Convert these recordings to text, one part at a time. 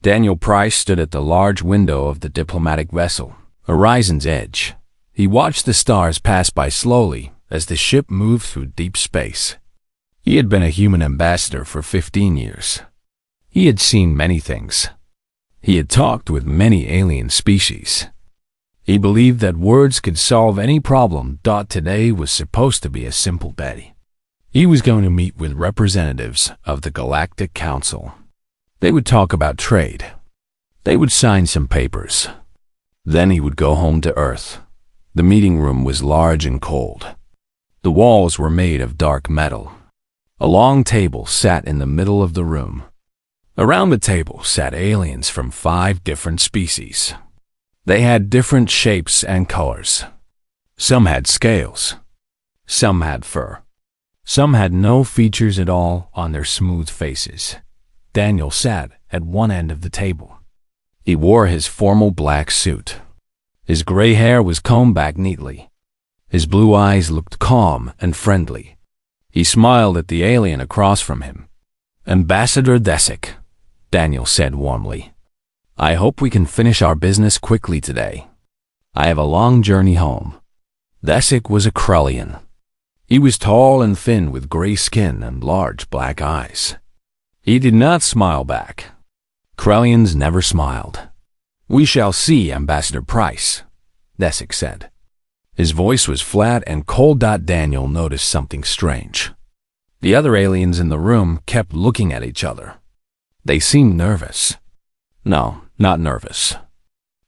Daniel Price stood at the large window of the diplomatic vessel, Horizon's Edge. He watched the stars pass by slowly as the ship moved through deep space. He had been a human ambassador for 15 years. He had seen many things. He had talked with many alien species. He believed that words could solve any problem. Today was supposed to be a simple day. He was going to meet with representatives of the Galactic Council. They would talk about trade. They would sign some papers. Then he would go home to Earth. The meeting room was large and cold. The walls were made of dark metal. A long table sat in the middle of the room. Around the table sat aliens from 5 different species. They had different shapes and colors. Some had scales. Some had fur. Some had no features at all on their smooth faces. Daniel sat at one end of the table. He wore his formal black suit. His gray hair was combed back neatly. His blue eyes looked calm and friendly. He smiled at the alien across from him. "Ambassador Desik," Daniel said warmly. "I hope we can finish our business quickly today. I have a long journey home." Desik was a Krellian. He was tall and thin with gray skin and large black eyes. He did not smile back. Krellians never smiled. "We shall see, Ambassador Price," Desik said. His voice was flat and cold. Daniel noticed something strange. The other aliens in the room kept looking at each other. They seemed nervous. No, not nervous.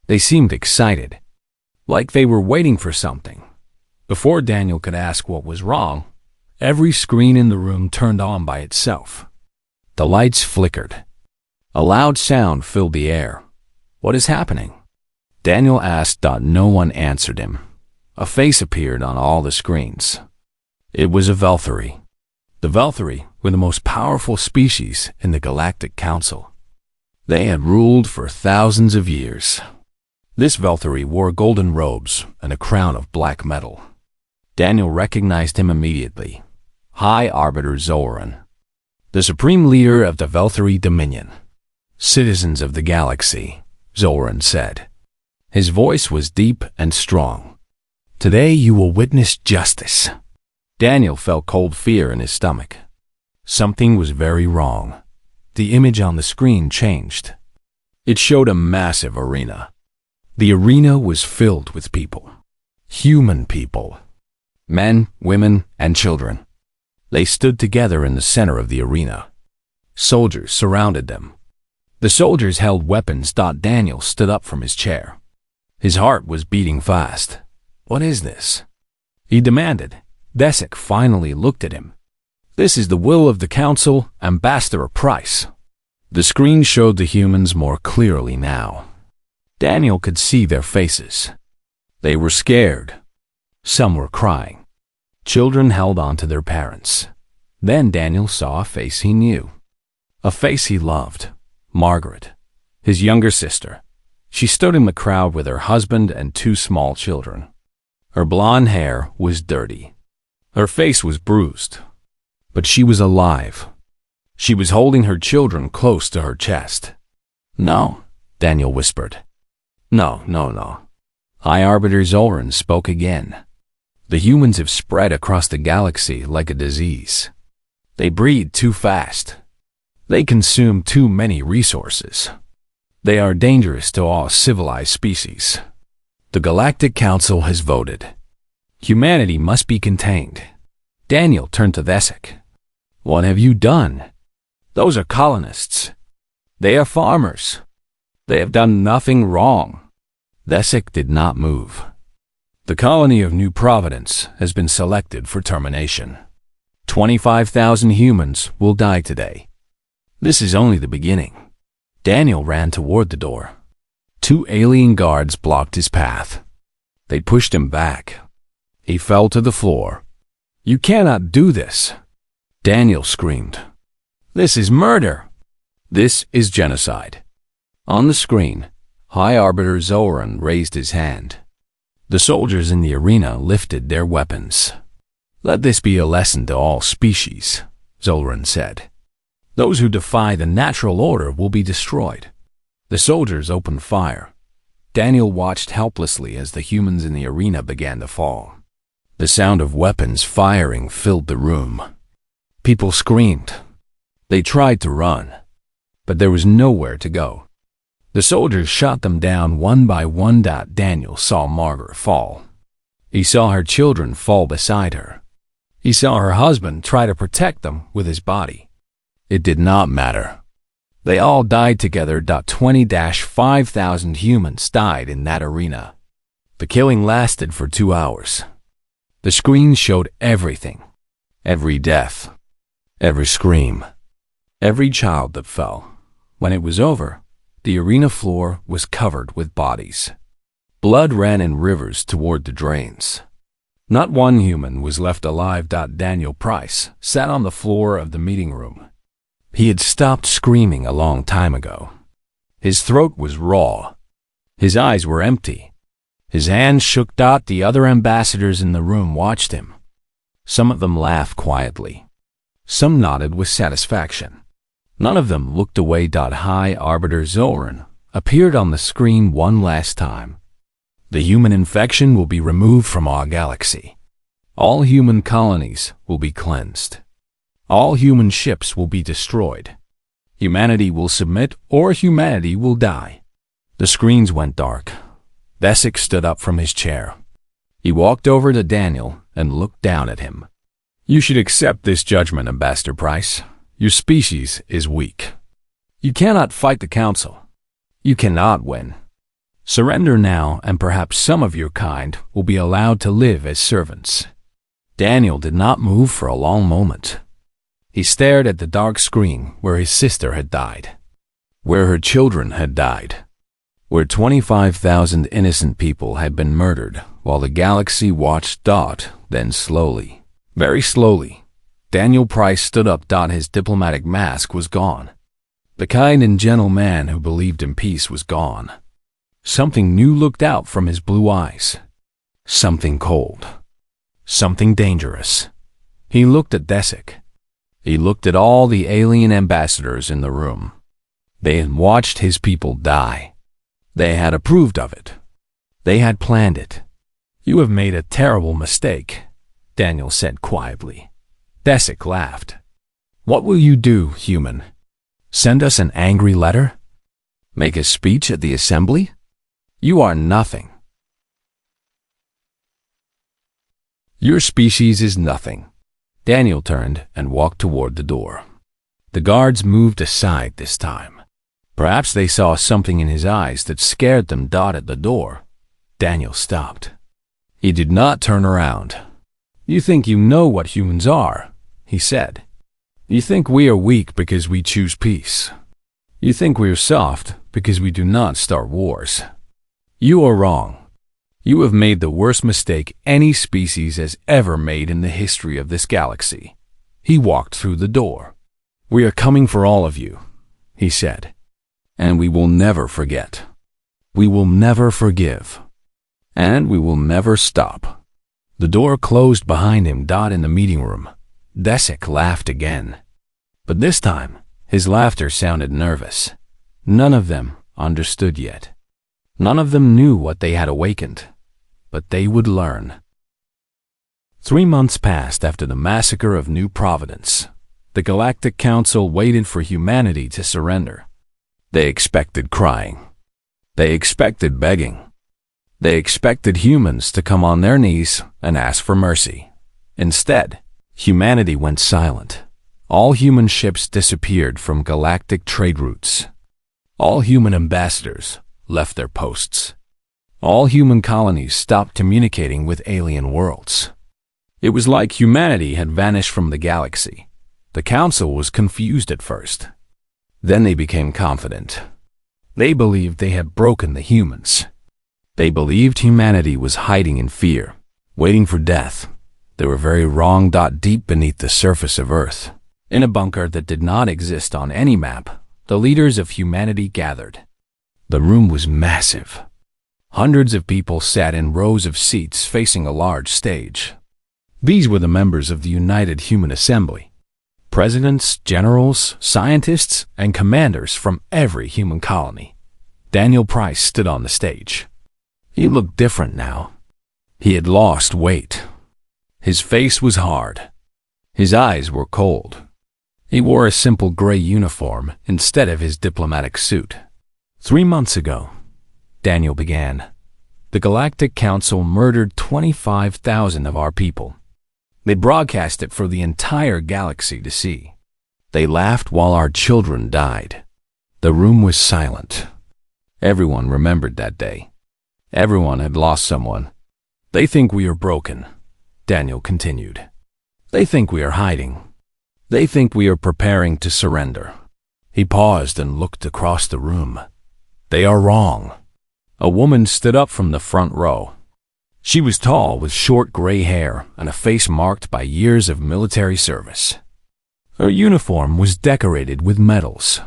They seemed excited, like they were waiting for something. Before Daniel could ask what was wrong, every screen in the room turned on by itself. The lights flickered. A loud sound filled the air. "What is happening?" Daniel asked. No one answered him. A face appeared on all the screens. It was a Velthari. The Velthari were the most powerful species in the Galactic Council. They had ruled for thousands of years. This Velthari wore golden robes and a crown of black metal. Daniel recognized him immediately. High Arbiter Zoran, the supreme leader of the Velthari Dominion. "Citizens of the galaxy," Zoran said. His voice was deep and strong. "Today you will witness justice." Daniel felt cold fear in his stomach. Something was very wrong. The image on the screen changed. It showed a massive arena. The arena was filled with people. Human people. Men, women, and children. They stood together in the center of the arena. Soldiers surrounded them. The soldiers held weapons. Daniel stood up from his chair. His heart was beating fast. "What is this?" he demanded. Desik finally looked at him. "This is the will of the Council, Ambassador Price." The screen showed the humans more clearly now. Daniel could see their faces. They were scared. Some were crying. Children held on to their parents. Then Daniel saw a face he knew. A face he loved. Margaret, his younger sister. She stood in the crowd with her husband and 2 small children. Her blonde hair was dirty. Her face was bruised. But she was alive. She was holding her children close to her chest. "No," Daniel whispered. No. High Arbiter Zoran spoke again. "The humans have spread across the galaxy like a disease. They breed too fast. They consume too many resources. They are dangerous to all civilized species. The Galactic Council has voted. Humanity must be contained." Daniel turned to Desik. "What have you done? Those are colonists. They are farmers. They have done nothing wrong." Desik did not move. "The colony of New Providence has been selected for termination. 25,000 humans will die today. This is only the beginning." Daniel ran toward the door. 2 alien guards blocked his path. They pushed him back. He fell to the floor. "You cannot do this!" Daniel screamed. "This is murder! This is genocide!" On the screen, High Arbiter Zoran raised his hand. The soldiers in the arena lifted their weapons. "Let this be a lesson to all species," Zoran said. "Those who defy the natural order will be destroyed. The soldiers opened fire. Daniel watched helplessly as the humans in the arena began to fall. The sound of weapons firing filled the room. People screamed. They tried to run, but there was nowhere to go. The soldiers shot them down one by one. Daniel saw Margaret fall. He saw her children fall beside her. He saw her husband try to protect them with his body. It did not matter. They all died together. 20,000-5,000 humans died in that arena. The killing lasted for 2 hours. The screen showed everything. Every death. Every scream. Every child that fell. When it was over, the arena floor was covered with bodies. Blood ran in rivers toward the drains. Not one human was left alive. Daniel Price sat on the floor of the meeting room. He had stopped screaming a long time ago. His throat was raw. His eyes were empty. His hands shook. The other ambassadors in the room watched him. Some of them laughed quietly. Some nodded with satisfaction. None of them looked away. High Arbiter Zoran appeared on the screen one last time. The human infection will be removed from our galaxy. All human colonies will be cleansed. All human ships will be destroyed. Humanity will submit or humanity will die. The screens went dark. Desic stood up from his chair. He walked over to Daniel and looked down at him. You should accept this judgment, Ambassador Price. Your species is weak. You cannot fight the Council. You cannot win. Surrender now, and perhaps some of your kind will be allowed to live as servants. Daniel did not move for a long moment. He stared at the dark screen where his sister had died, where her children had died, where 25,000 innocent people had been murdered while the galaxy watched. Then slowly, very slowly, Daniel Price stood up. His diplomatic mask was gone. The kind and gentle man who believed in peace was gone. Something new looked out from his blue eyes. Something cold. Something dangerous. He looked at Desic. He looked at all the alien ambassadors in the room. They had watched his people die. They had approved of it. They had planned it. You have made a terrible mistake, Daniel said quietly. Desic laughed. What will you do, human? Send us an angry letter? Make a speech at the assembly? You are nothing. Your species is nothing. Daniel turned and walked toward the door. The guards moved aside this time. Perhaps they saw something in his eyes that scared them. At the door, Daniel stopped. He did not turn around. You think you know what humans are, he said. You think we are weak because we choose peace. You think we are soft because we do not start wars. You are wrong. You have made the worst mistake any species has ever made in the history of this galaxy. He walked through the door. We are coming for all of you, he said. And we will never forget. We will never forgive. And we will never stop. The door closed behind him. In the meeting room, Desic laughed again. But this time, his laughter sounded nervous. None of them understood yet. None of them knew what they had awakened, but they would learn. 3 months passed after the massacre of New Providence. The Galactic Council waited for humanity to surrender. They expected crying. They expected begging. They expected humans to come on their knees and ask for mercy. Instead, humanity went silent. All human ships disappeared from galactic trade routes. All human ambassadors left their posts. All human colonies stopped communicating with alien worlds. It was like humanity had vanished from the galaxy. The Council was confused at first. Then they became confident. They believed they had broken the humans. They believed humanity was hiding in fear, waiting for death. They were very wrong. Deep beneath the surface of Earth, in a bunker that did not exist on any map, the leaders of humanity gathered. The room was massive. Hundreds of people sat in rows of seats facing a large stage. These were the members of the United Human Assembly. Presidents, generals, scientists, and commanders from every human colony. Daniel Price stood on the stage. He looked different now. He had lost weight. His face was hard. His eyes were cold. He wore a simple gray uniform instead of his diplomatic suit. 3 months ago, Daniel began, the Galactic Council murdered 25,000 of our people. They broadcast it for the entire galaxy to see. They laughed while our children died. The room was silent. Everyone remembered that day. Everyone had lost someone. They think we are broken, Daniel continued. They think we are hiding. They think we are preparing to surrender. He paused and looked across the room. They are wrong. A woman stood up from the front row. She was tall with short gray hair and a face marked by years of military service. Her uniform was decorated with medals.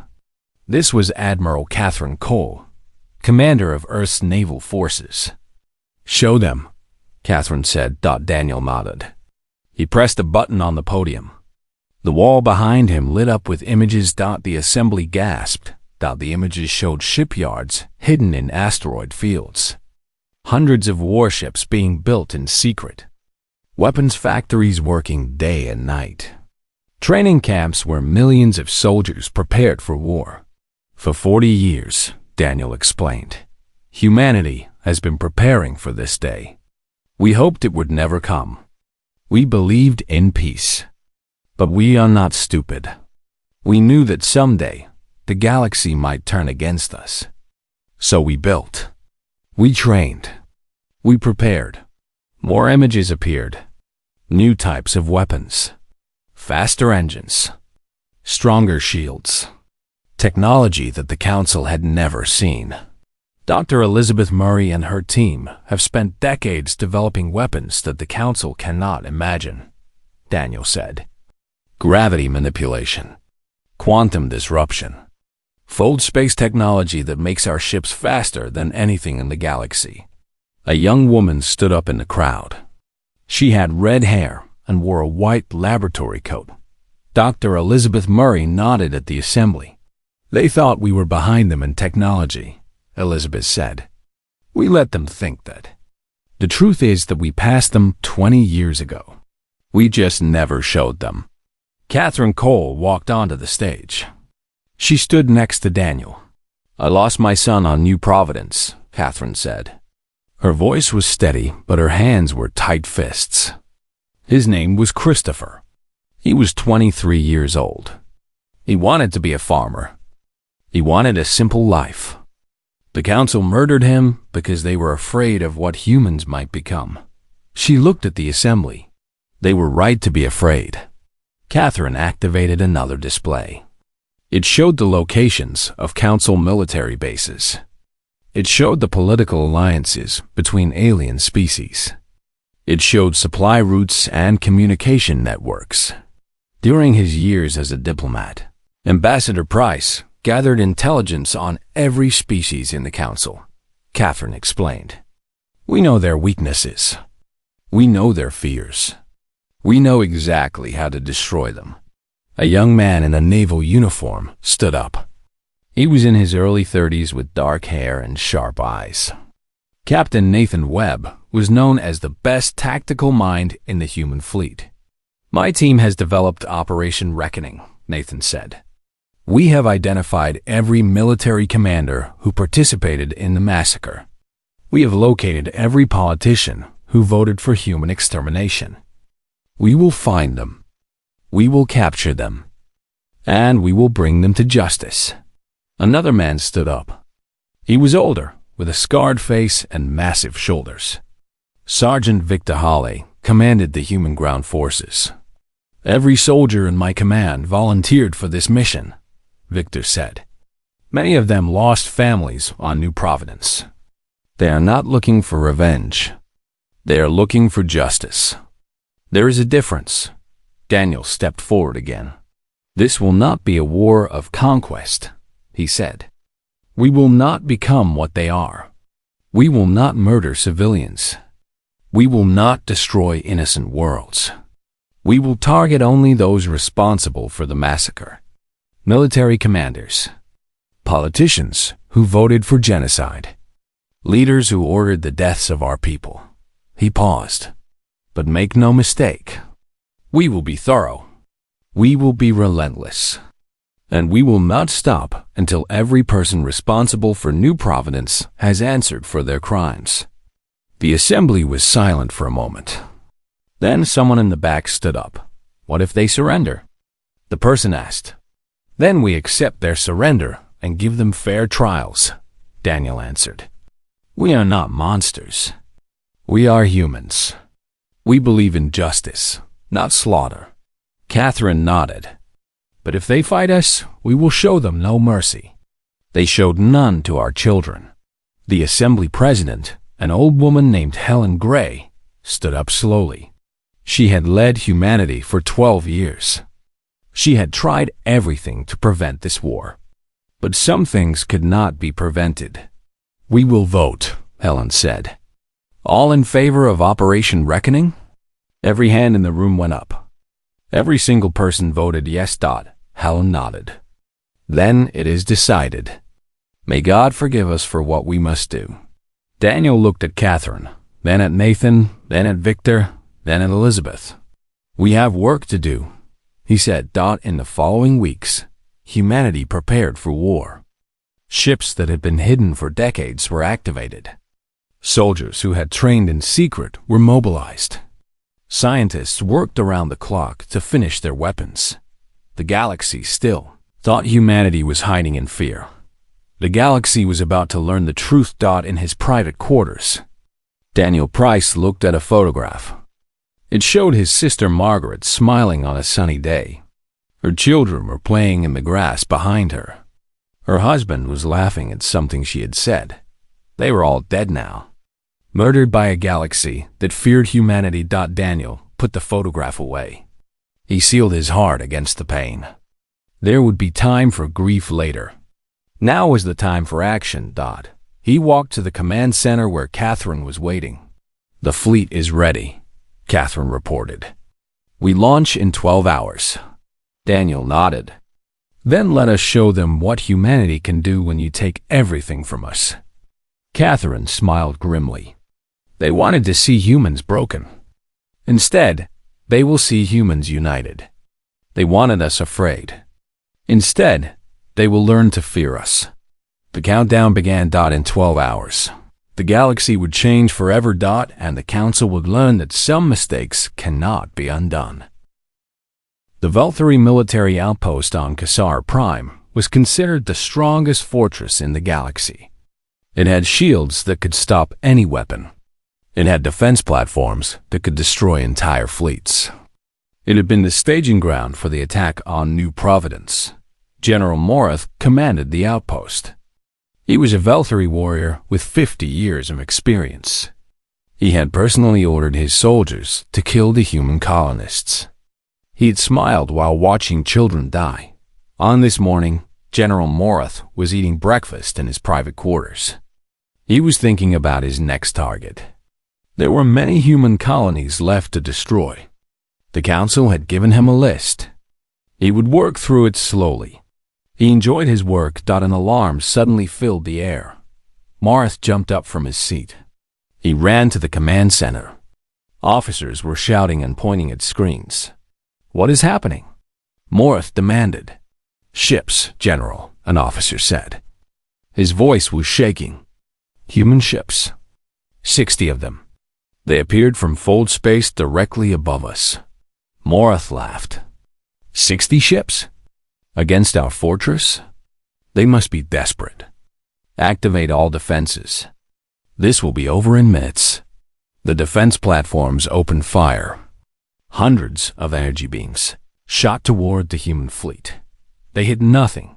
This was Admiral Catherine Cole, commander of Earth's naval forces. Show them, Catherine said. Daniel nodded. He pressed a button on the podium. The wall behind him lit up with images. The assembly gasped. The images showed shipyards hidden in asteroid fields. Hundreds of warships being built in secret. Weapons factories working day and night. Training camps where millions of soldiers prepared for war. For 40 years, Daniel explained, humanity has been preparing for this day. We hoped it would never come. We believed in peace. But we are not stupid. We knew that someday the galaxy might turn against us. So we built. We trained. We prepared. More images appeared. New types of weapons. Faster engines. Stronger shields. Technology that the Council had never seen. Dr. Elizabeth Murray and her team have spent decades developing weapons that the Council cannot imagine, Daniel said. Gravity manipulation. Quantum disruption. Fold space technology that makes our ships faster than anything in the galaxy. A young woman stood up in the crowd. She had red hair and wore a white laboratory coat. Dr. Elizabeth Murray nodded at the assembly. They thought we were behind them in technology, Elizabeth said. We let them think that. The truth is that we passed them 20 years ago. We just never showed them. Catherine Cole walked onto the stage. She stood next to Daniel. I lost my son on New Providence, Catherine said. Her voice was steady, but her hands were tight fists. His name was Christopher. He was 23 years old. He wanted to be a farmer. He wanted a simple life. The Council murdered him because they were afraid of what humans might become. She looked at the assembly. They were right to be afraid. Catherine activated another display. It showed the locations of Council military bases. It showed the political alliances between alien species. It showed supply routes and communication networks. During his years as a diplomat, Ambassador Price gathered intelligence on every species in the Council, Catherine explained. We know their weaknesses. We know their fears. We know exactly how to destroy them. A young man in a naval uniform stood up. He was in his early 30s with dark hair and sharp eyes. Captain Nathan Webb was known as the best tactical mind in the human fleet. My team has developed Operation Reckoning, Nathan said. We have identified every military commander who participated in the massacre. We have located every politician who voted for human extermination. We will find them. We will capture them. And we will bring them to justice. Another man stood up. He was older, with a scarred face and massive shoulders. Sergeant Victor Hawley commanded the human ground forces. Every soldier in my command volunteered for this mission, Victor said. Many of them lost families on New Providence. They are not looking for revenge. They are looking for justice. There is a difference. Daniel stepped forward again. This will not be a war of conquest, he said. We will not become what they are. We will not murder civilians. We will not destroy innocent worlds. We will target only those responsible for the massacre. Military commanders, politicians who voted for genocide. Leaders who ordered the deaths of our people. He paused. But make no mistake, we will be thorough. We will be relentless. And we will not stop until every person responsible for New Providence has answered for their crimes. The assembly was silent for a moment. Then someone in the back stood up. What if they surrender? The person asked. Then we accept their surrender and give them fair trials, Daniel answered. We are not monsters. We are humans. We believe in justice, not slaughter. Catherine nodded. But if they fight us, we will show them no mercy. They showed none to our children. The assembly president, an old woman named Helen Gray, stood up slowly. She had led humanity for 12 years. She had tried everything to prevent this war. But some things could not be prevented. We will vote, Helen said. All in favor of Operation Reckoning? Every hand in the room went up. Every single person voted yes. Helen nodded. Then it is decided. May God forgive us for what we must do. Daniel looked at Catherine, then at Nathan, then at Victor, then at Elizabeth. We have work to do, he said. In the following weeks, humanity prepared for war. Ships that had been hidden for decades were activated. Soldiers who had trained in secret were mobilized. Scientists worked around the clock to finish their weapons. The galaxy still thought humanity was hiding in fear. The galaxy was about to learn the truth. In his private quarters, Daniel Price looked at a photograph. It showed his sister Margaret smiling on a sunny day. Her children were playing in the grass behind her. Her husband was laughing at something she had said. They were all dead now. Murdered by a galaxy that feared humanity. Daniel put the photograph away. He sealed his heart against the pain. There would be time for grief later. Now was the time for action. He walked to the command center where Catherine was waiting. The fleet is ready, Catherine reported. We launch in 12 hours. Daniel nodded. Then let us show them what humanity can do when you take everything from us. Catherine smiled grimly. They wanted to see humans broken. Instead, they will see humans united. They wanted us afraid. Instead, they will learn to fear us. The countdown began. In 12 hours. The galaxy would change forever. And the Council would learn that some mistakes cannot be undone. The Velthari military outpost on Kassar Prime was considered the strongest fortress in the galaxy. It had shields that could stop any weapon. It had defense platforms that could destroy entire fleets. It had been the staging ground for the attack on New Providence. General Morath commanded the outpost. He was a Velthari warrior with 50 years of experience. He had personally ordered his soldiers to kill the human colonists. He had smiled while watching children die. On this morning, General Morath was eating breakfast in his private quarters. He was thinking about his next target. There were many human colonies left to destroy. The Council had given him a list. He would work through it slowly. He enjoyed his work. An alarm suddenly filled the air. Morath jumped up from his seat. He ran to the command center. Officers were shouting and pointing at screens. What is happening? Morath demanded. Ships, General, an officer said. His voice was shaking. Human ships. 60 of them. They appeared from fold space directly above us. Morath laughed. 60 ships? Against our fortress? They must be desperate. Activate all defenses. This will be over in minutes. The defense platforms opened fire. Hundreds of energy beams shot toward the human fleet. They hit nothing.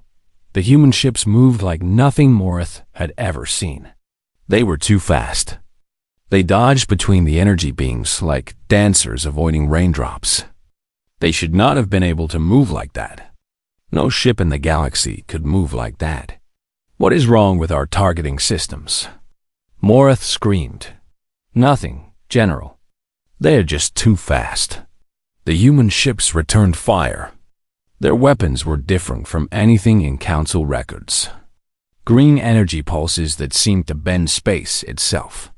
The human ships moved like nothing Morath had ever seen. They were too fast. They dodged between the energy beams like dancers avoiding raindrops. They should not have been able to move like that. No ship in the galaxy could move like that. What is wrong with our targeting systems? Morath screamed. Nothing, General. They are just too fast. The human ships returned fire. Their weapons were different from anything in Council records. green energy pulses that seemed to bend space itself.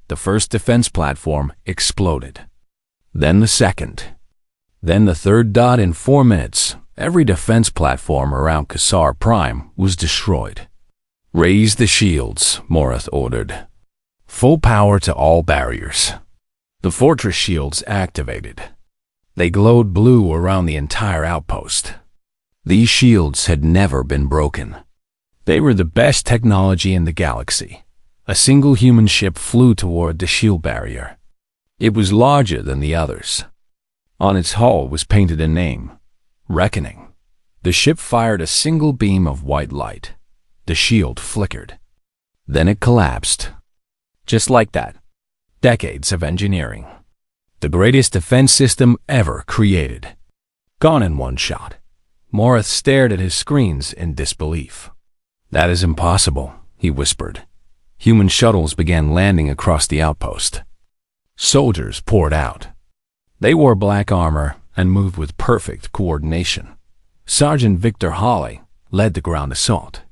The first defense platform exploded. Then the second. Then the third. In 4 minutes, every defense platform around Kassar Prime was destroyed. "Raise the shields," Morath ordered. "Full power to all barriers." The fortress shields activated. They glowed blue around the entire outpost. These shields had never been broken. They were the best technology in the galaxy. A single human ship flew toward the shield barrier. It was larger than the others. On its hull was painted a name, Reckoning. The ship fired a single beam of white light. The shield flickered. Then it collapsed. Just like that. Decades of engineering. The greatest defense system ever created. Gone in one shot. Morath stared at his screens in disbelief. "That is impossible," he whispered. Human shuttles began landing across the outpost. Soldiers poured out. They wore black armor and moved with perfect coordination. Sergeant Victor Hawley led the ground assault.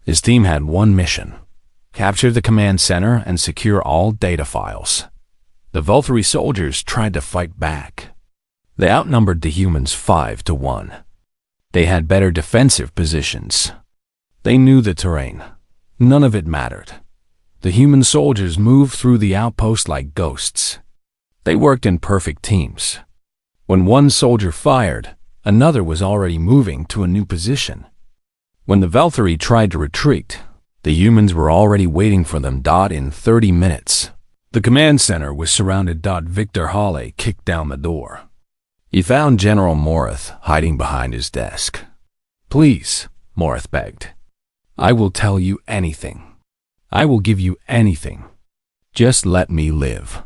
His team had one mission: capture the command center and secure all data files. The Velthari soldiers tried to fight back. They outnumbered the humans 5-1. They had better defensive positions. They knew the terrain. None of it mattered. The human soldiers moved through the outpost like ghosts. They worked in perfect teams. When one soldier fired, another was already moving to a new position. When the Velthari tried to retreat, the humans were already waiting for them. In 30 minutes, the command center was surrounded. Victor Hawley kicked down the door. He found General Morath hiding behind his desk. "Please," Morath begged. "I will tell you anything. I will give you anything. Just let me live."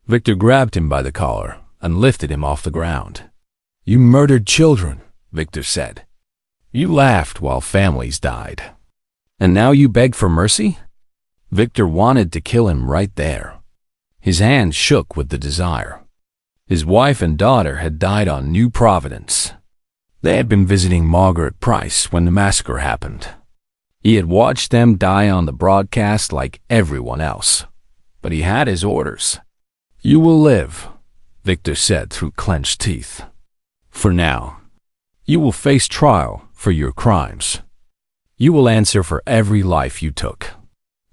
Victor grabbed him by the collar and lifted him off the ground. "You murdered children," Victor said. "You laughed while families died. And now you beg for mercy?" Victor wanted to kill him right there. His hands shook with the desire. His wife and daughter had died on New Providence. They had been visiting Margaret Price when the massacre happened. He had watched them die on the broadcast like everyone else. But he had his orders. "You will live," Victor said through clenched teeth. "For now. You will face trial for your crimes. You will answer for every life you took."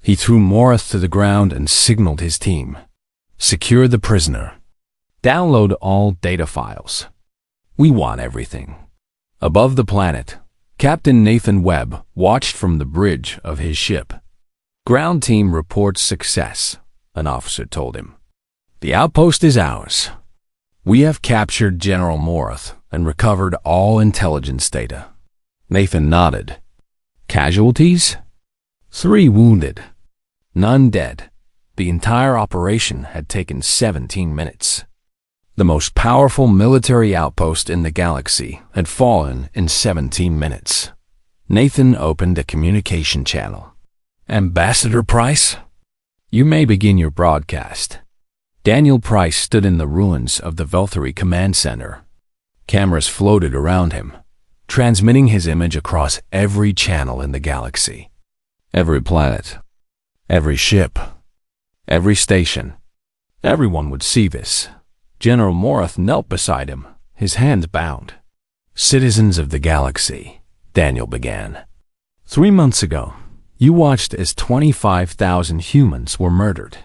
He threw Morath to the ground and signaled his team. "Secure the prisoner. Download all data files. We want everything." Above the planet, Captain Nathan Webb watched from the bridge of his ship. "Ground team reports success," an officer told him. "The outpost is ours. We have captured General Morath and recovered all intelligence data." Nathan nodded. "Casualties?" 3 wounded. None dead. The entire operation had taken 17 minutes. The most powerful military outpost in the galaxy had fallen in 17 minutes. Nathan opened a communication channel. "Ambassador Price? You may begin your broadcast." Daniel Price stood in the ruins of the Velthari Command Center. Cameras floated around him, transmitting his image across every channel in the galaxy. Every planet, every ship, every station. Everyone would see this. General Morath knelt beside him, his hands bound. "Citizens of the galaxy," Daniel began. 3 months ago, you watched as 25,000 humans were murdered.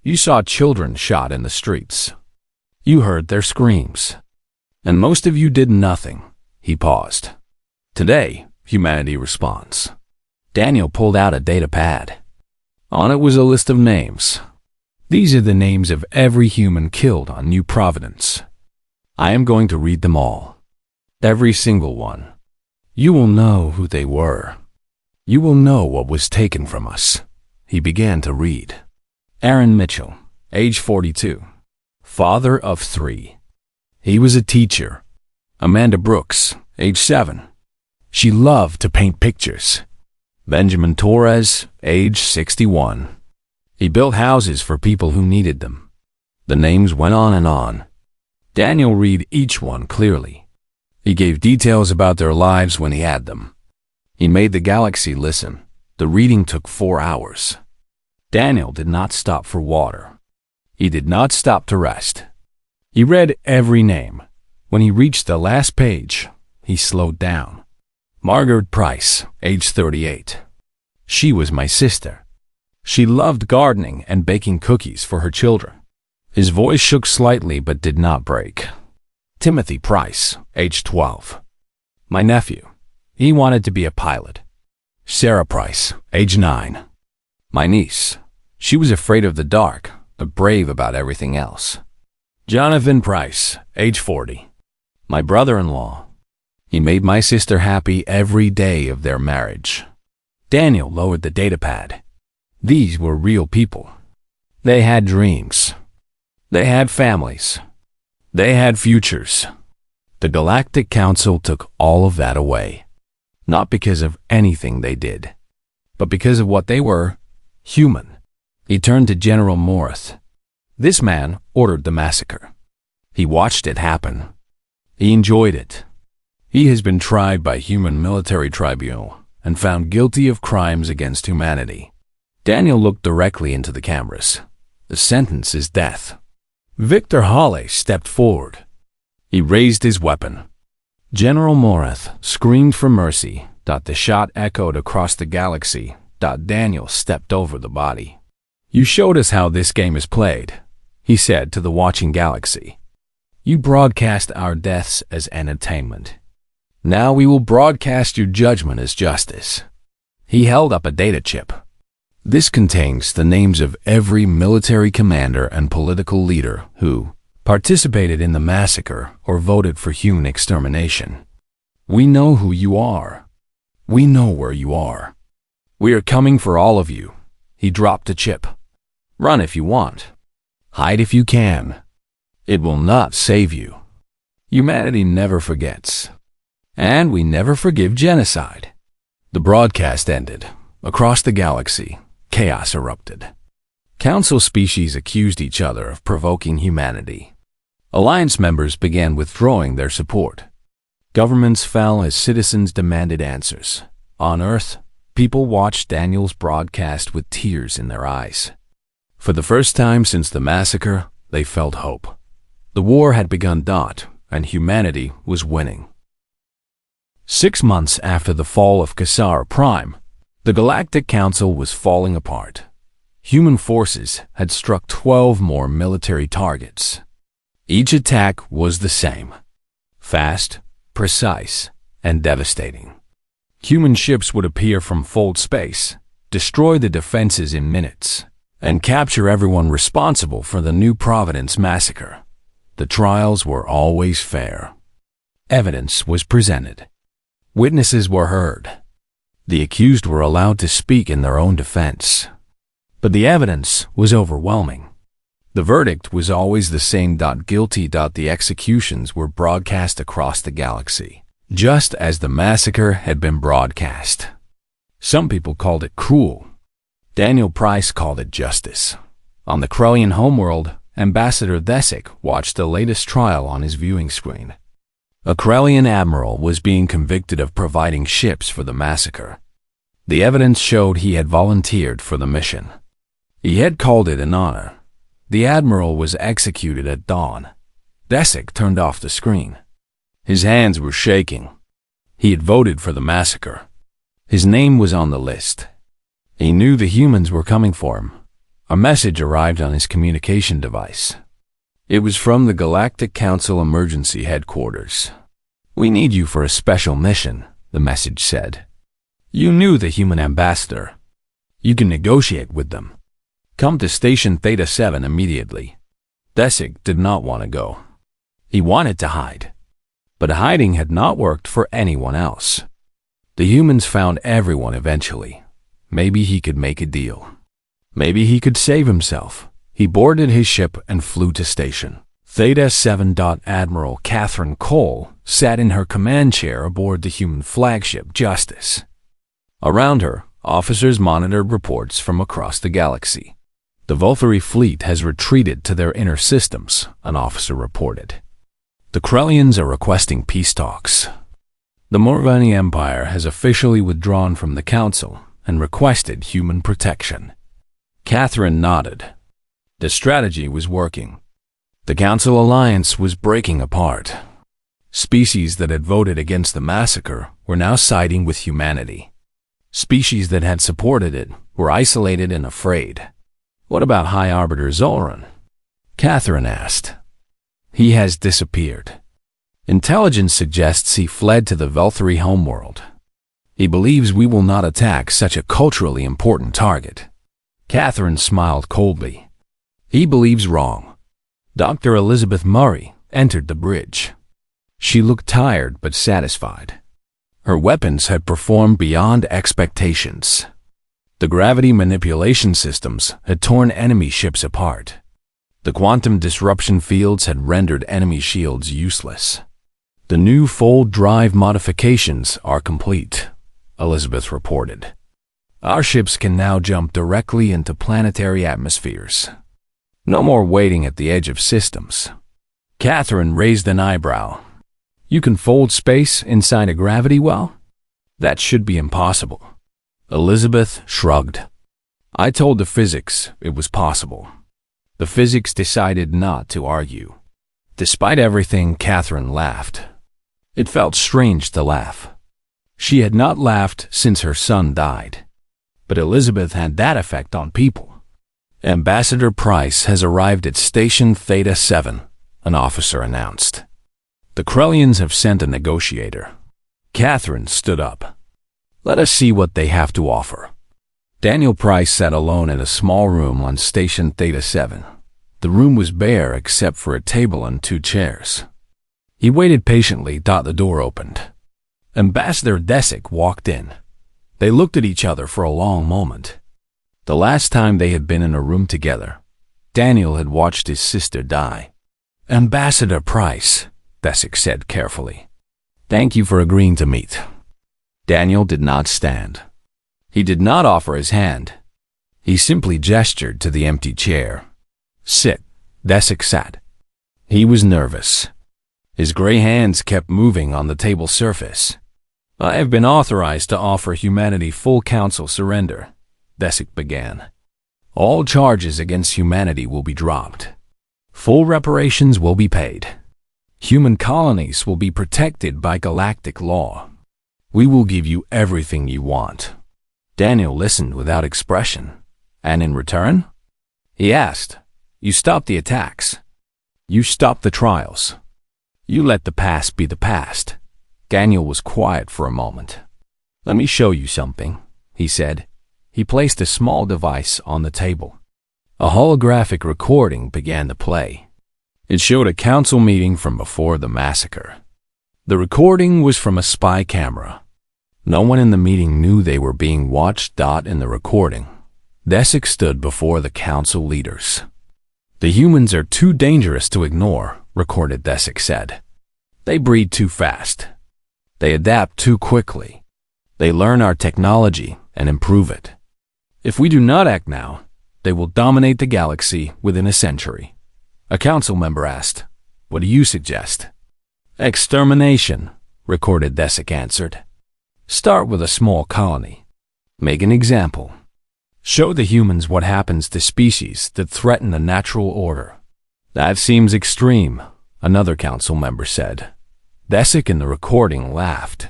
You saw children shot in the streets. You heard their screams. And most of you did nothing. He paused. Today, humanity responds. Daniel pulled out a data pad. On it was a list of names. These are the names of every human killed on New Providence. I am going to read them all. Every single one. You will know who they were. You will know what was taken from us. He began to read. Aaron Mitchell, age 42. Father of 3. He was a teacher. Amanda Brooks, age 7. She loved to paint pictures. Benjamin Torres, age 61. He built houses for people who needed them. The names went on and on. Daniel read each one clearly. He gave details about their lives when he had them. He made the galaxy listen. The reading took 4 hours. Daniel did not stop for water. He did not stop to rest. He read every name. When he reached the last page, he slowed down. Margaret Price, age 38. She was my sister. She loved gardening and baking cookies for her children. His voice shook slightly but did not break. Timothy Price, age 12. My nephew. He wanted to be a pilot. Sarah Price, age 9. My niece. She was afraid of the dark, but brave about everything else. Jonathan Price, age 40. My brother-in-law. He made my sister happy every day of their marriage. Daniel lowered the datapad. These were real people. They had dreams. They had families. They had futures. The Galactic Council took all of that away. Not because of anything they did, but because of what they were, human. He turned to General Morath. This man ordered the massacre. He watched it happen. He enjoyed it. He has been tried by human military tribunal and found guilty of crimes against humanity. Daniel looked directly into the cameras. The sentence is death. Victor Hawley stepped forward. He raised his weapon. General Morath screamed for mercy. The shot echoed across the galaxy. Daniel stepped over the body. You showed us how this game is played, he said to the watching galaxy. You broadcast our deaths as entertainment. Now we will broadcast your judgment as justice. He held up a data chip. This contains the names of every military commander and political leader who participated in the massacre or voted for human extermination. We know who you are. We know where you are. We are coming for all of you. He dropped a chip. Run if you want. Hide if you can. It will not save you. Humanity never forgets. And we never forgive genocide. The broadcast ended. Across the galaxy, chaos erupted. Council species accused each other of provoking humanity. Alliance members began withdrawing their support. Governments fell as citizens demanded answers. On Earth, people watched Daniel's broadcast with tears in their eyes. For the first time since the massacre, they felt hope. The war had begun, and humanity was winning. 6 months after the fall of Cassara Prime, the Galactic Council was falling apart. Human forces had struck 12 more military targets. Each attack was the same: fast, precise, and devastating. Human ships would appear from Fold space, destroy the defenses in minutes, and capture everyone responsible for the New Providence massacre. The trials were always fair. Evidence was presented. Witnesses were heard. The accused were allowed to speak in their own defense. But the evidence was overwhelming. The verdict was always the same: guilty. The executions were broadcast across the galaxy, just as the massacre had been broadcast. Some people called it cruel. Daniel Price called it justice. On the Krellian homeworld, Ambassador Thesic watched the latest trial on his viewing screen. A Krellian admiral was being convicted of providing ships for the massacre. The evidence showed he had volunteered for the mission. He had called it an honor. The admiral was executed at dawn. Thesic turned off the screen. His hands were shaking. He had voted for the massacre. His name was on the list. He knew the humans were coming for him. A message arrived on his communication device. It was from the Galactic Council Emergency Headquarters. We need you for a special mission, the message said. You knew the human ambassador. You can negotiate with them. Come to Station Theta 7 immediately. Thesic did not want to go. He wanted to hide. But hiding had not worked for anyone else. The humans found everyone eventually. Maybe he could make a deal. Maybe he could save himself. He boarded his ship and flew to Station Theta 7. Admiral Catherine Cole sat in her command chair aboard the human flagship Justice. Around her, officers monitored reports from across the galaxy. The Volthari fleet has retreated to their inner systems, an officer reported. The Krellians are requesting peace talks. The Morvani Empire has officially withdrawn from the Council, and requested human protection. Catherine nodded. The strategy was working. The Council Alliance was breaking apart. Species that had voted against the massacre were now siding with humanity. Species that had supported it were isolated and afraid. "What about High Arbiter Zoran?" Catherine asked. "He has disappeared. Intelligence suggests he fled to the Velthari homeworld. He believes we will not attack such a culturally important target." Catherine smiled coldly. "He believes wrong." Dr. Elizabeth Murray entered the bridge. She looked tired but satisfied. Her weapons had performed beyond expectations. The gravity manipulation systems had torn enemy ships apart. The quantum disruption fields had rendered enemy shields useless. "The new fold drive modifications are complete," Elizabeth reported. "Our ships can now jump directly into planetary atmospheres. No more waiting at the edge of systems." Catherine raised an eyebrow. "You can fold space inside a gravity well? That should be impossible." Elizabeth shrugged. "I told the physics it was possible. The physics decided not to argue." Despite everything, Catherine laughed. It felt strange to laugh. She had not laughed since her son died. But Elizabeth had that effect on people. "Ambassador Price has arrived at Station Theta 7, an officer announced. "The Krellians have sent a negotiator." Catherine stood up. "Let us see what they have to offer." Daniel Price sat alone in a small room on Station Theta 7. The room was bare except for a table and 2 chairs. He waited patiently till the door opened. Ambassador Desic walked in. They looked at each other for a long moment. The last time they had been in a room together, Daniel had watched his sister die. "Ambassador Price," Desic said carefully, "thank you for agreeing to meet." Daniel did not stand. He did not offer his hand. He simply gestured to the empty chair. "Sit," Desic said. He was nervous. His gray hands kept moving on the table surface. "I have been authorized to offer humanity full council surrender," Desic began. "All charges against humanity will be dropped. Full reparations will be paid. Human colonies will be protected by galactic law. We will give you everything you want." Daniel listened without expression. "And in return?" He asked. "You stop the attacks. You stop the trials. You let the past be the past." Daniel was quiet for a moment. "Let me show you something," he said. He placed a small device on the table. A holographic recording began to play. It showed a council meeting from before the massacre. The recording was from a spy camera. No one in the meeting knew they were being watched. In the recording, Desic stood before the council leaders. "The humans are too dangerous to ignore," recorded Desic said. "They breed too fast. They adapt too quickly. They learn our technology and improve it. If we do not act now, they will dominate the galaxy within a century." A council member asked, "What do you suggest?" "Extermination," recorded Desic answered. "Start with a small colony. Make an example. Show the humans what happens to species that threaten the natural order." "That seems extreme," another council member said. Desic in the recording laughed.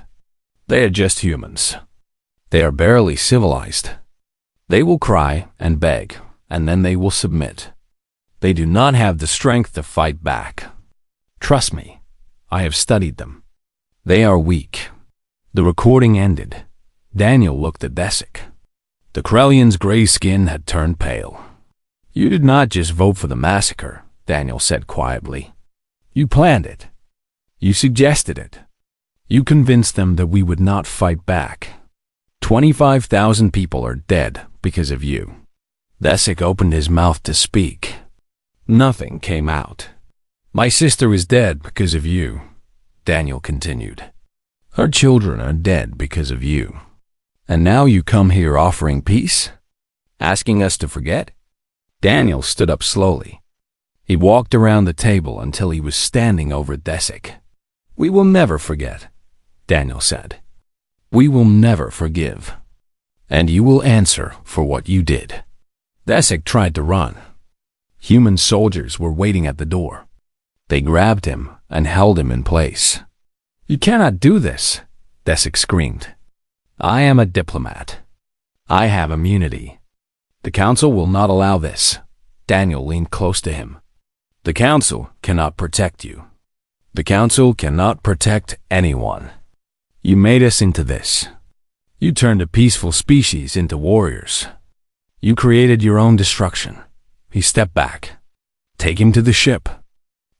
"They are just humans. They are barely civilized. They will cry and beg, and then they will submit. They do not have the strength to fight back. Trust me, I have studied them. They are weak." The recording ended. Daniel looked at Desic. The Krellian's gray skin had turned pale. "You did not just vote for the massacre," Daniel said quietly. "You planned it. You suggested it. You convinced them that we would not fight back. 25,000 people are dead because of you." Desic opened his mouth to speak. Nothing came out. "My sister is dead because of you," Daniel continued. "Her children are dead because of you. And now you come here offering peace? Asking us to forget?" Daniel stood up slowly. He walked around the table until he was standing over Desic. "We will never forget," Daniel said. "We will never forgive. and you will answer for what you did." Desek tried to run. Human soldiers were waiting at the door. They grabbed him and held him in place. "You cannot do this," Desek screamed. "I am a diplomat. I have immunity. The council will not allow this." Daniel leaned close to him. "The council cannot protect you. The council cannot protect anyone. You made us into this. You turned a peaceful species into warriors. You created your own destruction." He stepped back. "Take him to the ship.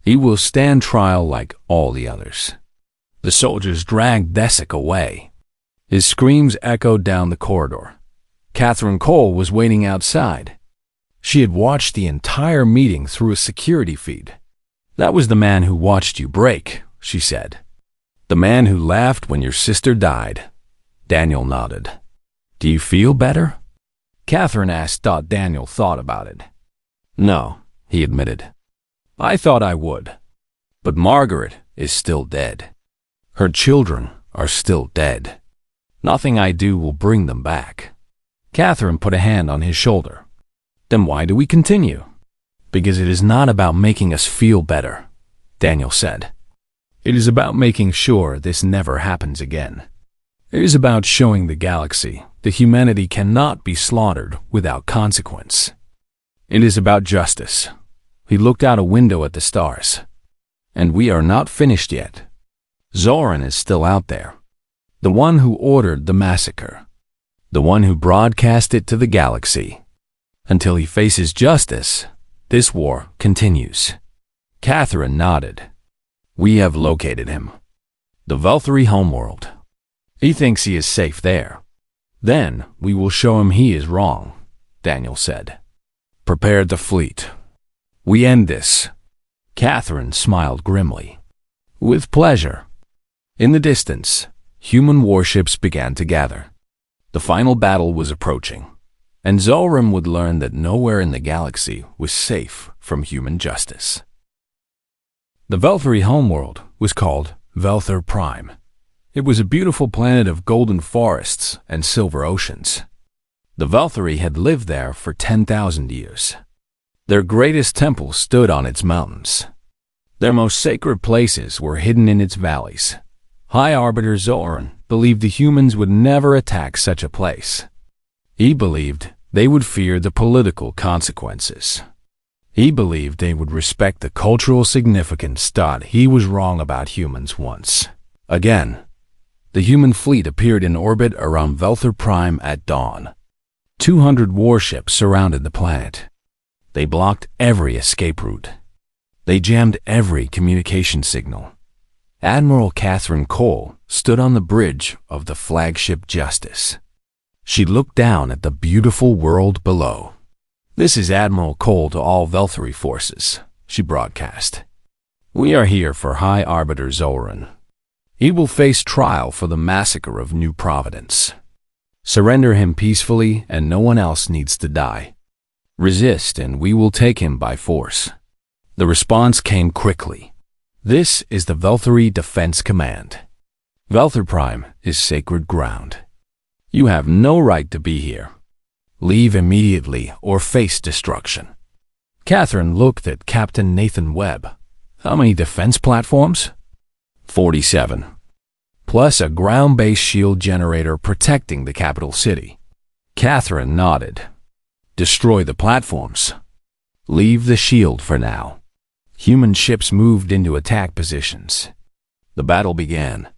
He will stand trial like all the others." The soldiers dragged Desek away. His screams echoed down the corridor. Catherine Cole was waiting outside. She had watched the entire meeting through a security feed. "That was the man who watched you break," she said. "The man who laughed when your sister died." Daniel nodded. "Do you feel better?" Catherine asked. Daniel thought about it. "No," he admitted. "I thought I would. But Margaret is still dead. Her children are still dead. Nothing I do will bring them back." Catherine put a hand on his shoulder. "Then why do we continue?" "Because it is not about making us feel better," Daniel said. "It is about making sure this never happens again. It is about showing the galaxy that humanity cannot be slaughtered without consequence. It is about justice." He looked out a window at the stars. "And we are not finished yet. Zoran is still out there. The one who ordered the massacre. The one who broadcast it to the galaxy. Until he faces justice, this war continues." Catherine nodded. "We have located him. The Valkyrie homeworld. He thinks he is safe there. Then we will show him he is wrong," Daniel said. "Prepare the fleet. We end this." Catherine smiled grimly. "With pleasure." In the distance, human warships began to gather. The final battle was approaching, and Zoran would learn that nowhere in the galaxy was safe from human justice. The Valkyrie homeworld was called Valthur Prime. It was a beautiful planet of golden forests and silver oceans. The Valkyrie had lived there for 10,000 years. Their greatest temple stood on its mountains. Their most sacred places were hidden in its valleys. High Arbiter Zoran believed the humans would never attack such a place. He believed they would fear the political consequences. He believed they would respect the cultural significance. He was wrong about humans once. Again, the human fleet appeared in orbit around Valthur Prime at dawn. 200 warships surrounded the planet. They blocked every escape route. They jammed every communication signal. Admiral Catherine Cole stood on the bridge of the flagship Justice. She looked down at the beautiful world below. "This is Admiral Cole to all Valkyrie forces," she broadcast. "We are here for High Arbiter Zoran. He will face trial for the massacre of New Providence. Surrender him peacefully, and no one else needs to die. Resist, and we will take him by force." The response came quickly. "This is the Valkyrie Defense Command. Valthur Prime is sacred ground. You have no right to be here. Leave immediately or face destruction." Catherine looked at Captain Nathan Webb. "How many defense platforms?" 47. Plus a ground-based shield generator protecting the capital city. Catherine nodded. "Destroy the platforms. Leave the shield for now." Human ships moved into attack positions. The battle began.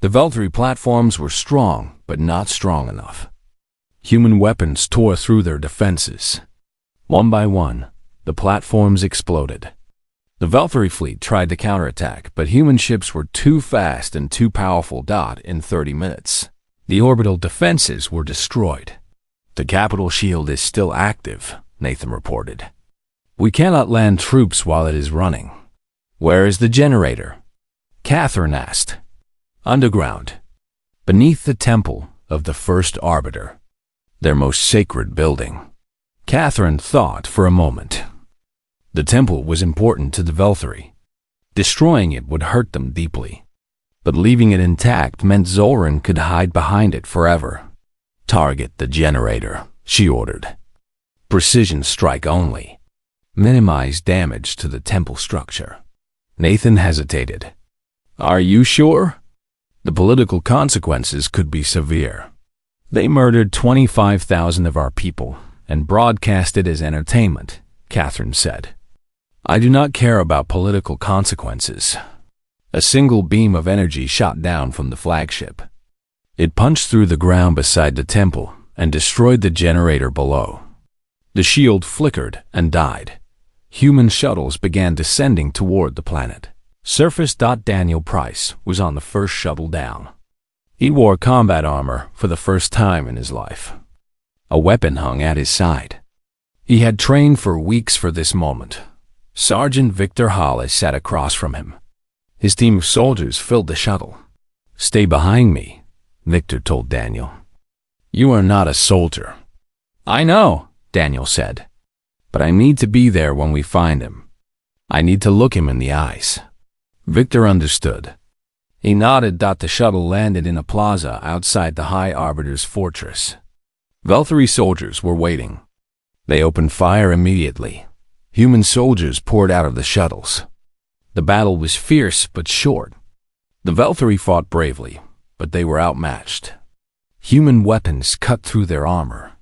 The Valkyrie platforms were strong, but not strong enough. Human weapons tore through their defenses. One by one, the platforms exploded. The Valkyrie fleet tried to counterattack, but human ships were too fast and too powerful. In 30 minutes, the orbital defenses were destroyed. "The capital shield is still active," Nathan reported. "We cannot land troops while it is running." "Where is the generator?" Catherine asked. "Underground, beneath the temple of the First Arbiter, their most sacred building." Catherine thought for a moment. The temple was important to the Valkyrie. Destroying it would hurt them deeply. But leaving it intact meant Zoran could hide behind it forever. Target the generator, she ordered. Precision strike only. Minimize damage to the temple structure. Nathan hesitated. Are you sure? The political consequences could be severe. They murdered 25,000 of our people and broadcast it as entertainment, Catherine said. I do not care about political consequences. A single beam of energy shot down from the flagship. It punched through the ground beside the temple and destroyed the generator below. The shield flickered and died. Human shuttles began descending toward the planet. Surface. Daniel Price was on the first shuttle down. He wore combat armor for the first time in his life. A weapon hung at his side. He had trained for weeks for this moment. Sergeant Victor Hollis sat across from him. His team of soldiers filled the shuttle. Stay behind me, Victor told Daniel. You are not a soldier. I know, Daniel said. But I need to be there when we find him. I need to look him in the eyes. Victor understood. He nodded. The shuttle landed in a plaza outside the High Arbiter's fortress. Velthari soldiers were waiting. They opened fire immediately. Human soldiers poured out of the shuttles. The battle was fierce but short. The Velthari fought bravely, but they were outmatched. Human weapons cut through their armor.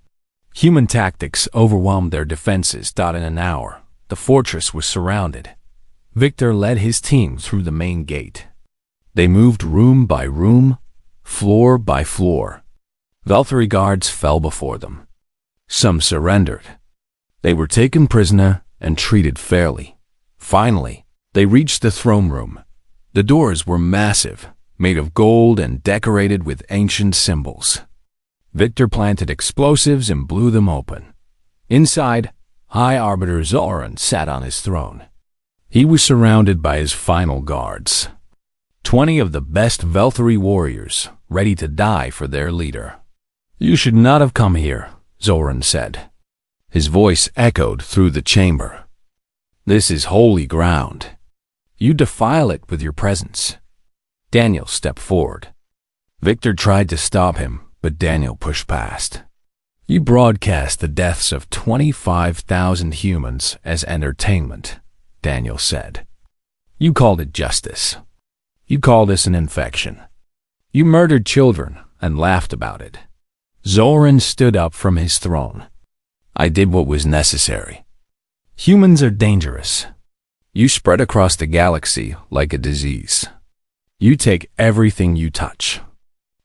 Human tactics overwhelmed their defenses. In an hour, the fortress was surrounded. Victor led his team through the main gate. They moved room by room, floor by floor. Velthari guards fell before them. Some surrendered. They were taken prisoner and treated fairly. Finally, they reached the throne room. The doors were massive, made of gold and decorated with ancient symbols. Victor planted explosives and blew them open. Inside, High Arbiter Zoran sat on his throne. He was surrounded by his final guards. 20 of the best Velthari warriors, ready to die for their leader. You should not have come here, Zoran said. His voice echoed through the chamber. This is holy ground. You defile it with your presence. Daniel stepped forward. Victor tried to stop him, but Daniel pushed past. You broadcast the deaths of 25,000 humans as entertainment, Daniel said. You called it justice. You called us an infection. You murdered children and laughed about it. Zoran stood up from his throne. I did what was necessary. Humans are dangerous. You spread across the galaxy like a disease. You take everything you touch.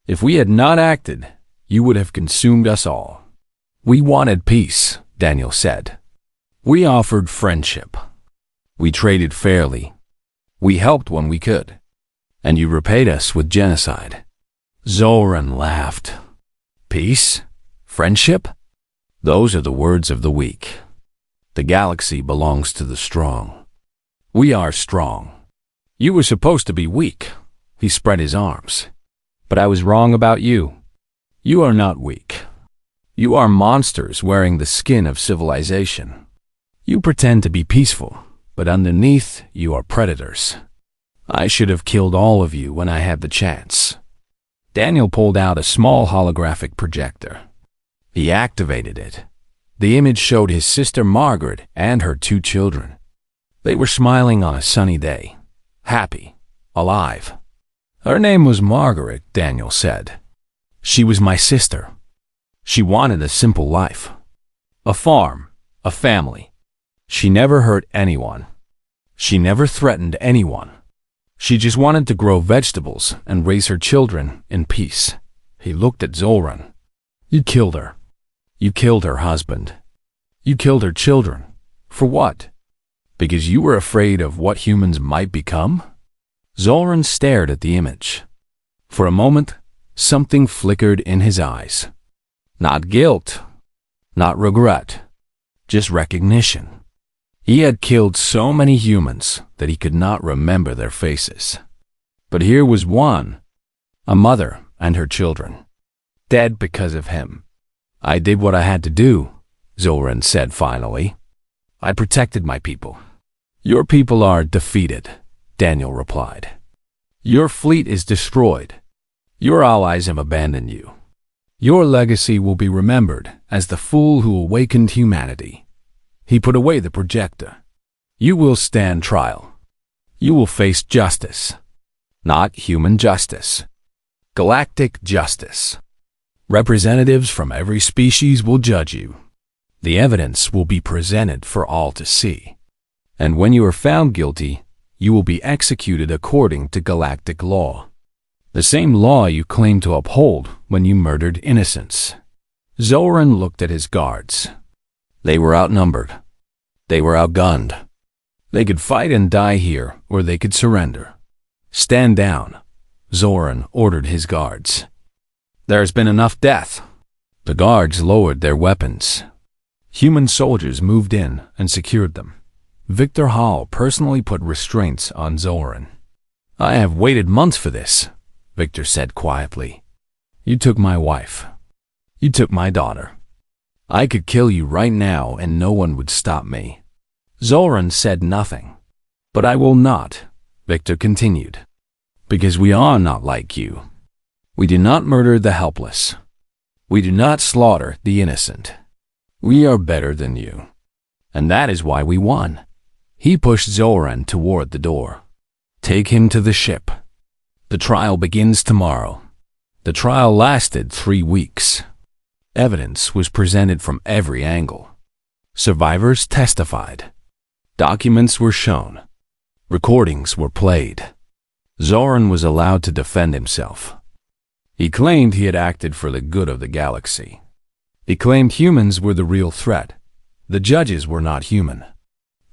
If we had not acted, you would have consumed us all. We wanted peace, Daniel said. We offered friendship. We traded fairly. We helped when we could. And you repaid us with genocide. Zoran laughed. Peace? Friendship? Those are the words of the weak. The galaxy belongs to the strong. We are strong. You were supposed to be weak. He spread his arms. But I was wrong about you. You are not weak. You are monsters wearing the skin of civilization. You pretend to be peaceful, but underneath you are predators. I should have killed all of you when I had the chance. Daniel pulled out a small holographic projector. He activated it. The image showed his sister Margaret and her 2 children. They were smiling on a sunny day, happy, alive. Her name was Margaret, Daniel said. She was my sister. She wanted a simple life. A farm, a family. She never hurt anyone. She never threatened anyone. She just wanted to grow vegetables and raise her children in peace. He looked at Zoran. You killed her. You killed her husband. You killed her children. For what? Because you were afraid of what humans might become? Zoran stared at the image. For a moment, something flickered in his eyes. Not guilt, not regret, just recognition. He had killed so many humans that he could not remember their faces. But here was one, a mother and her children, dead because of him. I did what I had to do, Zoran said finally. I protected my people. Your people are defeated, Daniel replied. Your fleet is destroyed. Your allies have abandoned you. Your legacy will be remembered as the fool who awakened humanity. He put away the projector. You will stand trial. You will face justice. Not human justice. Galactic justice. Representatives from every species will judge you. The evidence will be presented for all to see. And when you are found guilty, you will be executed according to galactic law. The same law you claim to uphold when you murdered innocents. Zoran looked at his guards. They were outnumbered. They were outgunned. They could fight and die here, or they could surrender. Stand down, Zoran ordered his guards. There's been enough death. The guards lowered their weapons. Human soldiers moved in and secured them. Victor Hall personally put restraints on Zoran. I have waited months for this, Victor said quietly. You took my wife. You took my daughter. I could kill you right now and no one would stop me. Zoran said nothing. But I will not, Victor continued. Because we are not like you. We do not murder the helpless. We do not slaughter the innocent. We are better than you. And that is why we won. He pushed Zoran toward the door. Take him to the ship. The trial begins tomorrow. The trial lasted 3 weeks. Evidence was presented from every angle. Survivors testified. Documents were shown. Recordings were played. Zoran was allowed to defend himself. He claimed he had acted for the good of the galaxy. He claimed humans were the real threat. The judges were not human.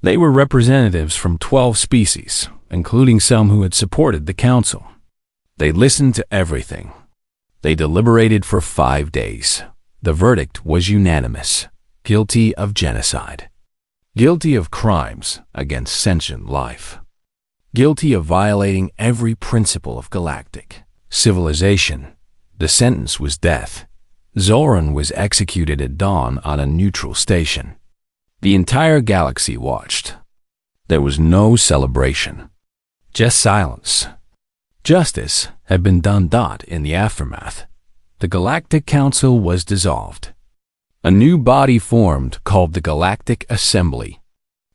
They were representatives from 12 species, including some who had supported the council. They listened to everything. They deliberated for 5 days. The verdict was unanimous. Guilty of genocide. Guilty of crimes against sentient life. Guilty of violating every principle of galactic civilization. The sentence was death. Zoran was executed at dawn on a neutral station. The entire galaxy watched. There was no celebration. Just silence. Justice had been done. In the aftermath, the Galactic Council was dissolved. A new body formed called the Galactic Assembly.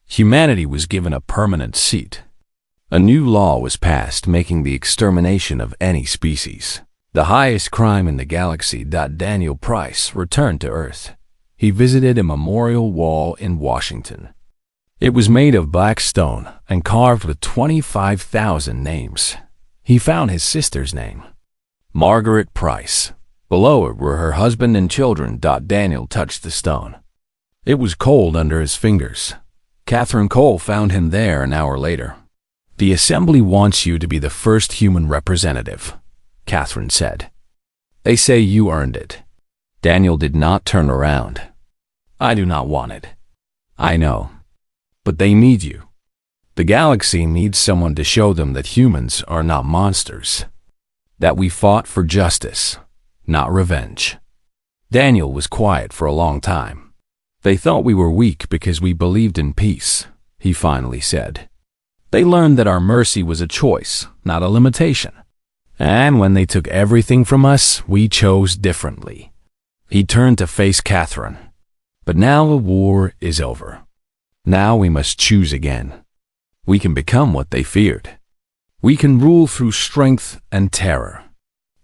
Humanity was given a permanent seat. A new law was passed making the extermination of any species the highest crime in the galaxy. Daniel Price returned to Earth. He visited a memorial wall in Washington. It was made of black stone and carved with 25,000 names. He found his sister's name, Margaret Price. Below it were her husband and children. Daniel touched the stone. It was cold under his fingers. Catherine Cole found him there an hour later. The assembly wants you to be the first human representative, Catherine said. They say you earned it. Daniel did not turn around. I do not want it. I know. But they need you. The galaxy needs someone to show them that humans are not monsters. That we fought for justice, not revenge. Daniel was quiet for a long time. They thought we were weak because we believed in peace, he finally said. They learned that our mercy was a choice, not a limitation. And when they took everything from us, we chose differently. He turned to face Catherine. But now the war is over. Now we must choose again. We can become what they feared. We can rule through strength and terror.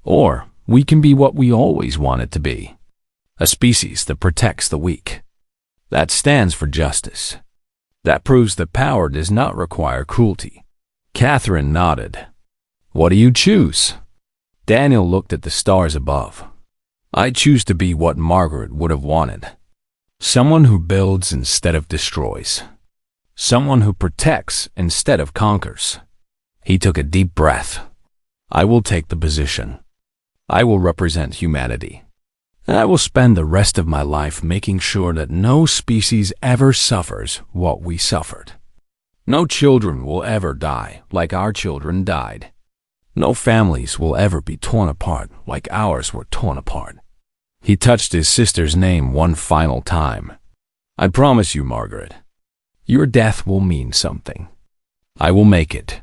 Or we can be what we always wanted to be. A species that protects the weak. That stands for justice. That proves that power does not require cruelty. Catherine nodded. What do you choose? Daniel looked at the stars above. I choose to be what Margaret would have wanted. Someone who builds instead of destroys. Someone who protects instead of conquers. He took a deep breath. I will take the position. I will represent humanity. I will spend the rest of my life making sure that no species ever suffers what we suffered. No children will ever die like our children died. No families will ever be torn apart like ours were torn apart. He touched his sister's name one final time. I promise you, Margaret, your death will mean something. I will make it.